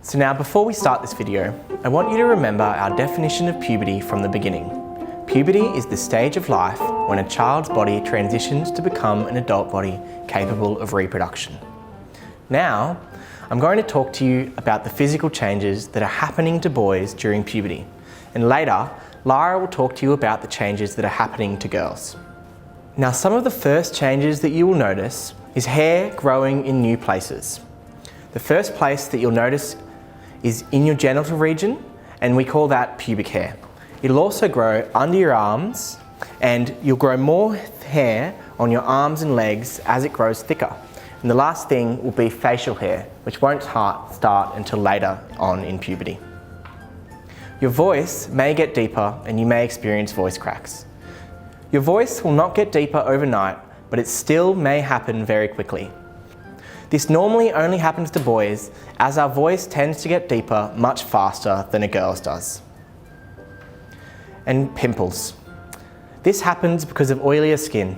So now before we start this video, I want you to remember our definition of puberty from the beginning. Puberty is the stage of life when a child's body transitions to become an adult body capable of reproduction. Now, I'm going to talk to you about the physical changes that are happening to boys during puberty, and later, Lara will talk to you about the changes that are happening to girls. Now, some of the first changes that you will notice is hair growing in new places. The first place that you'll notice is in your genital region, and we call that pubic hair. It'll also grow under your arms, and you'll grow more hair on your arms and legs as it grows thicker. And the last thing will be facial hair, which won't start until later on in puberty. Your voice may get deeper and you may experience voice cracks. Your voice will not get deeper overnight, but it still may happen very quickly. This normally only happens to boys, as our voice tends to get deeper much faster than a girl's does. And pimples. This happens because of oilier skin.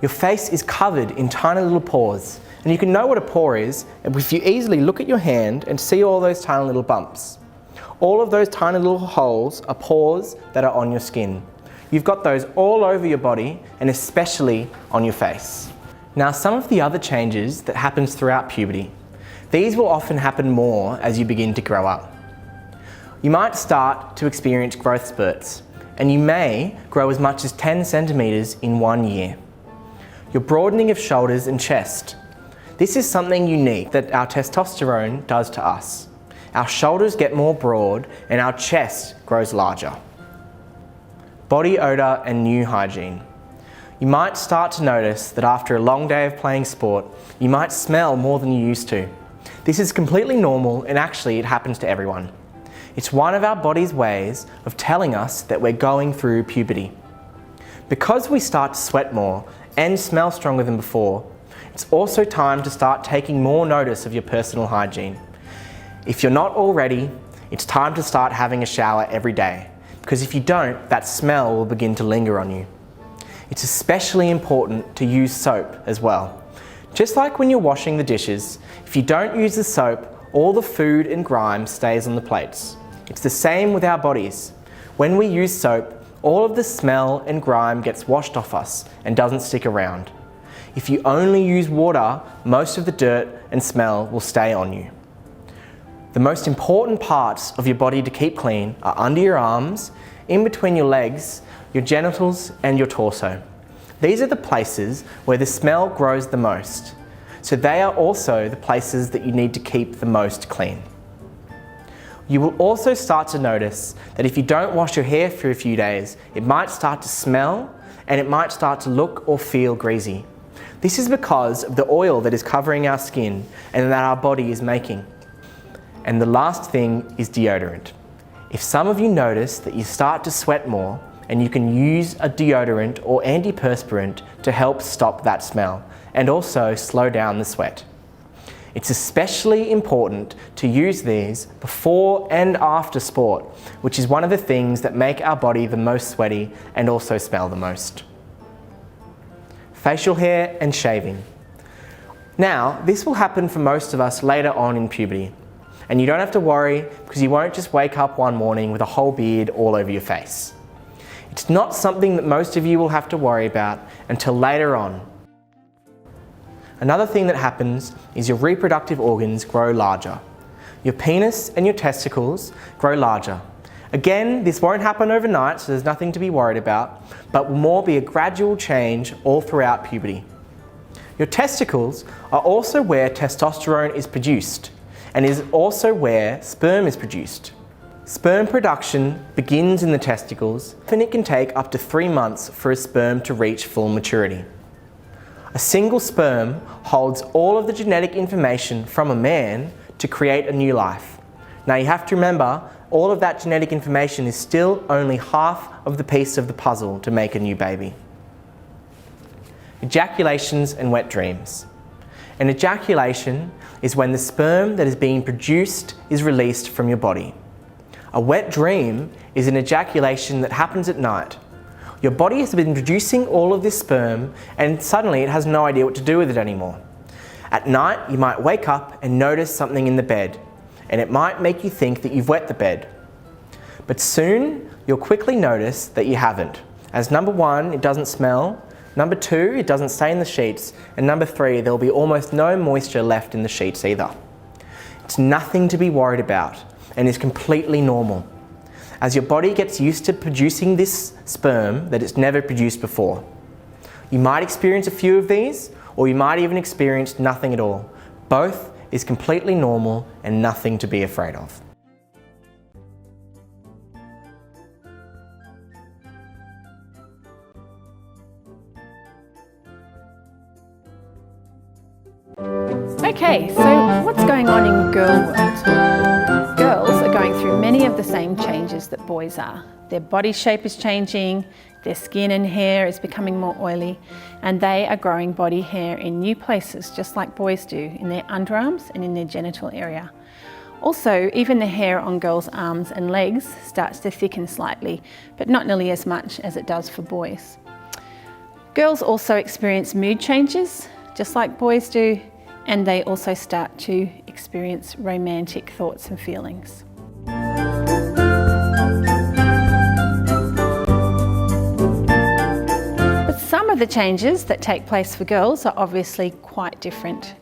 Your face is covered in tiny little pores, and you can know what a pore is if you easily look at your hand and see all those tiny little bumps. All of those tiny little holes are pores that are on your skin. You've got those all over your body and especially on your face. Now, some of the other changes that happens throughout puberty, these will often happen more as you begin to grow up. You might start to experience growth spurts, and you may grow as much as 10 centimeters in 1 year. Your broadening of shoulders and chest. This is something unique that our testosterone does to us. Our shoulders get more broad and our chest grows larger. Body odor and new hygiene. You might start to notice that after a long day of playing sport, you might smell more than you used to. This is completely normal, and actually it happens to everyone. It's one of our body's ways of telling us that we're going through puberty. Because we start to sweat more and smell stronger than before, it's also time to start taking more notice of your personal hygiene. If you're not already, it's time to start having a shower every day, because if you don't, that smell will begin to linger on you. It's especially important to use soap as well. Just like when you're washing the dishes, if you don't use the soap, all the food and grime stays on the plates. It's the same with our bodies. When we use soap, all of the smell and grime gets washed off us and doesn't stick around. If you only use water, most of the dirt and smell will stay on you. The most important parts of your body to keep clean are under your arms, in between your legs, your genitals and your torso. These are the places where the smell grows the most, so they are also the places that you need to keep the most clean. You will also start to notice that if you don't wash your hair for a few days, it might start to smell and it might start to look or feel greasy. This is because of the oil that is covering our skin and that our body is making. And the last thing is deodorant. If some of you notice that you start to sweat more, and you can use a deodorant or antiperspirant to help stop that smell and also slow down the sweat. It's especially important to use these before and after sport, which is one of the things that make our body the most sweaty and also smell the most. Facial hair and shaving. Now, this will happen for most of us later on in puberty, and you don't have to worry because you won't just wake up one morning with a whole beard all over your face. It's not something that most of you will have to worry about until later on. Another thing that happens is your reproductive organs grow larger. Your penis and your testicles grow larger. Again, this won't happen overnight, so there's nothing to be worried about, but will more be a gradual change all throughout puberty. Your testicles are also where testosterone is produced, and is also where sperm is produced. Sperm production begins in the testicles, and it can take up to 3 months for a sperm to reach full maturity. A single sperm holds all of the genetic information from a man to create a new life. Now you have to remember, all of that genetic information is still only half of the piece of the puzzle to make a new baby. Ejaculations and wet dreams. An ejaculation is when the sperm that is being produced is released from your body. A wet dream is an ejaculation that happens at night. Your body has been producing all of this sperm and suddenly it has no idea what to do with it anymore. At night, you might wake up and notice something in the bed, and it might make you think that you've wet the bed. But soon, you'll quickly notice that you haven't, as number 1, it doesn't smell, number 2, it doesn't stay in the sheets, and number 3, there'll be almost no moisture left in the sheets either. It's nothing to be worried about and is completely normal, as your body gets used to producing this sperm that it's never produced before. You might experience a few of these, or you might even experience nothing at all. Both is completely normal and nothing to be afraid of. Okay, so what's going on in girl world? Girls are going through many of the same changes that boys are. Their body shape is changing, their skin and hair is becoming more oily, and they are growing body hair in new places, just like boys do, in their underarms and in their genital area. Also, even the hair on girls' arms and legs starts to thicken slightly, but not nearly as much as it does for boys. Girls also experience mood changes, just like boys do, and they also start to experience romantic thoughts and feelings. But some of the changes that take place for girls are obviously quite different.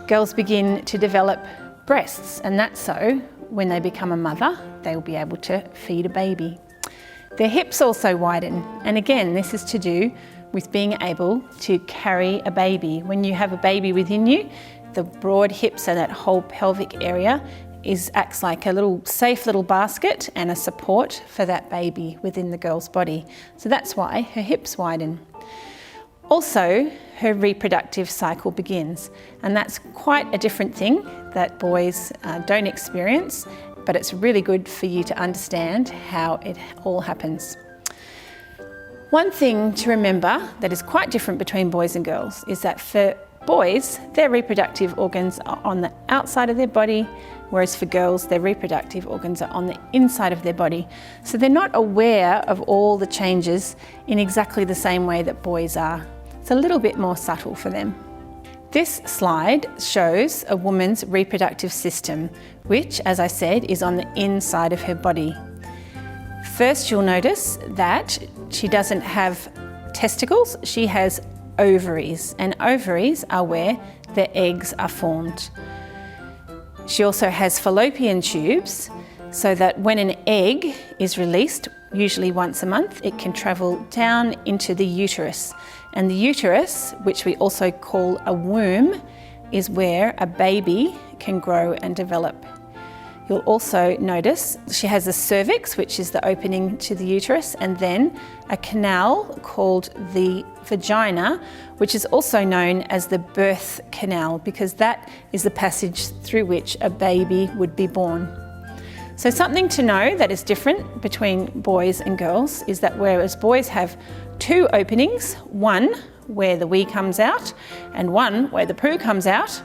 Girls begin to develop breasts, and that's so when they become a mother, they will be able to feed a baby. Their hips also widen, and again, this is to do with being able to carry a baby. When you have a baby within you, the broad hips and that whole pelvic area acts like a safe little basket and a support for that baby within the girl's body. So that's why her hips widen. Also, her reproductive cycle begins, and that's quite a different thing that boys don't experience, but it's really good for you to understand how it all happens. One thing to remember that is quite different between boys and girls is that for boys, their reproductive organs are on the outside of their body, whereas for girls, their reproductive organs are on the inside of their body. So they're not aware of all the changes in exactly the same way that boys are. It's a little bit more subtle for them. This slide shows a woman's reproductive system, which, as I said, is on the inside of her body. First, you'll notice that she doesn't have testicles, she has ovaries, and ovaries are where the eggs are formed. She also has fallopian tubes, so that when an egg is released, usually once a month, it can travel down into the uterus. And the uterus, which we also call a womb, is where a baby can grow and develop. You'll also notice she has a cervix, which is the opening to the uterus, and then a canal called the vagina, which is also known as the birth canal, because that is the passage through which a baby would be born. So something to know that is different between boys and girls is that whereas boys have 2 openings, one where the wee comes out and one where the poo comes out,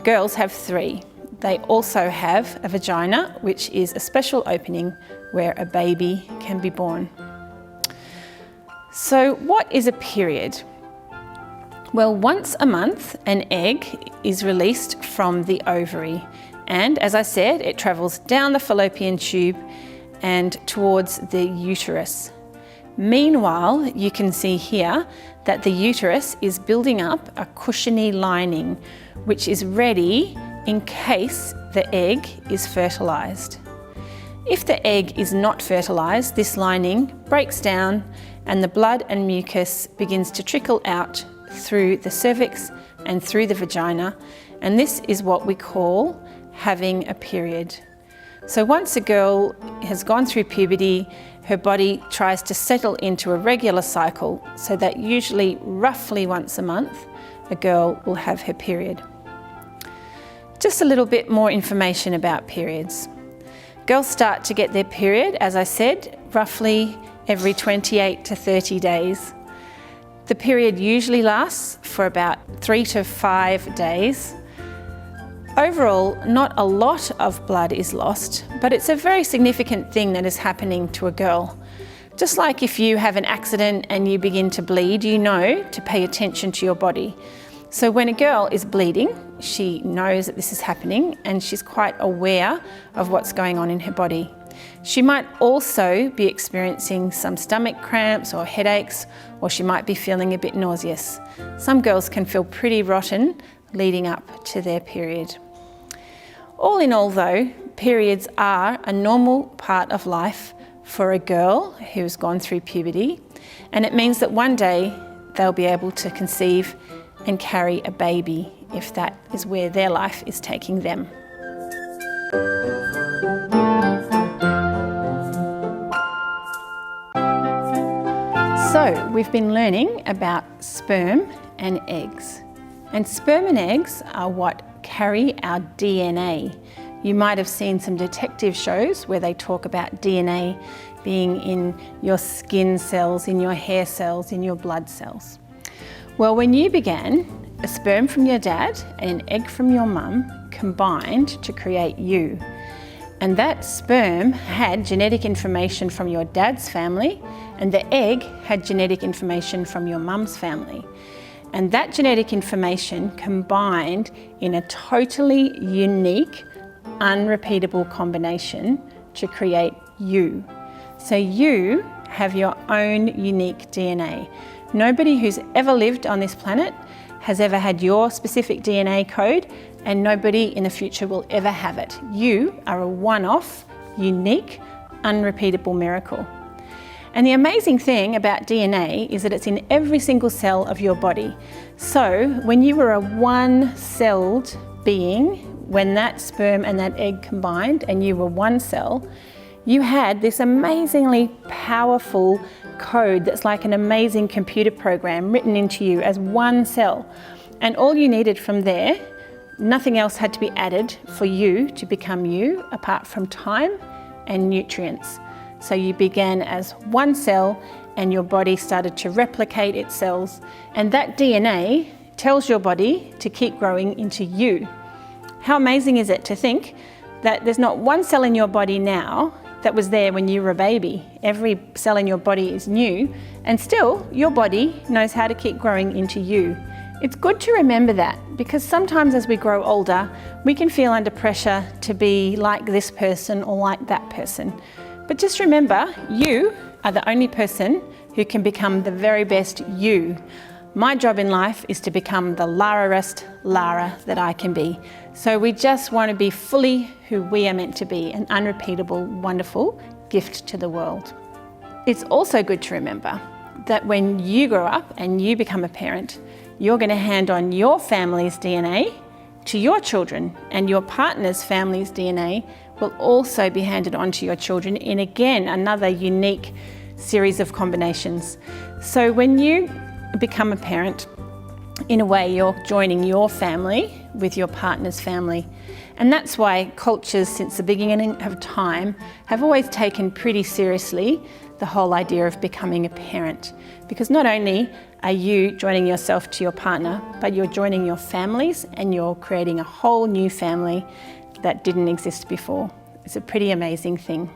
girls have 3. They also have a vagina, which is a special opening where a baby can be born. So what is a period? Well, once a month, an egg is released from the ovary. And as I said, it travels down the fallopian tube and towards the uterus. Meanwhile, you can see here that the uterus is building up a cushiony lining, which is ready in case the egg is fertilised. If the egg is not fertilised, this lining breaks down and the blood and mucus begins to trickle out through the cervix and through the vagina, and this is what we call having a period. So once a girl has gone through puberty, her body tries to settle into a regular cycle so that usually roughly once a month, a girl will have her period. Just a little bit more information about periods. Girls start to get their period, as I said, roughly every 28 to 30 days. The period usually lasts for about 3 to 5 days. Overall, not a lot of blood is lost, but it's a very significant thing that is happening to a girl. Just like if you have an accident and you begin to bleed, you know to pay attention to your body. So when a girl is bleeding, she knows that this is happening and she's quite aware of what's going on in her body. She might also be experiencing some stomach cramps or headaches, or she might be feeling a bit nauseous. Some girls can feel pretty rotten leading up to their period. All in all though, periods are a normal part of life for a girl who's gone through puberty, and it means that one day they'll be able to conceive and carry a baby if that is where their life is taking them. So we've been learning about sperm and eggs. And sperm and eggs are what carry our DNA. You might have seen some detective shows where they talk about DNA being in your skin cells, in your hair cells, in your blood cells. Well, when you began, a sperm from your dad and an egg from your mum combined to create you. And that sperm had genetic information from your dad's family, and the egg had genetic information from your mum's family. And that genetic information combined in a totally unique, unrepeatable combination to create you. So you have your own unique DNA. Nobody who's ever lived on this planet has ever had your specific DNA code, and nobody in the future will ever have it. You are a one-off, unique, unrepeatable miracle. And the amazing thing about DNA is that it's in every single cell of your body. So when you were a one-celled being, when that sperm and that egg combined and you were one cell, you had this amazingly powerful code that's like an amazing computer program written into you as one cell. And all you needed from there, nothing else had to be added for you to become you apart from time and nutrients. So you began as one cell and your body started to replicate its cells, and that DNA tells your body to keep growing into you. How amazing is it to think that there's not one cell in your body now that was there when you were a baby. Every cell in your body is new, and still your body knows how to keep growing into you. It's good to remember that, because sometimes as we grow older, we can feel under pressure to be like this person or like that person. But just remember, you are the only person who can become the very best you. My job in life is to become the Lara-est Lara that I can be. So we just want to be fully who we are meant to be, an unrepeatable, wonderful gift to the world. It's also good to remember that when you grow up and you become a parent, you're going to hand on your family's DNA to your children, and your partner's family's DNA will also be handed on to your children in, again, another unique series of combinations. So when you become a parent, in a way you're joining your family with your partner's family. And that's why cultures since the beginning of time have always taken pretty seriously the whole idea of becoming a parent. Because not only are you joining yourself to your partner, but you're joining your families and you're creating a whole new family that didn't exist before. It's a pretty amazing thing.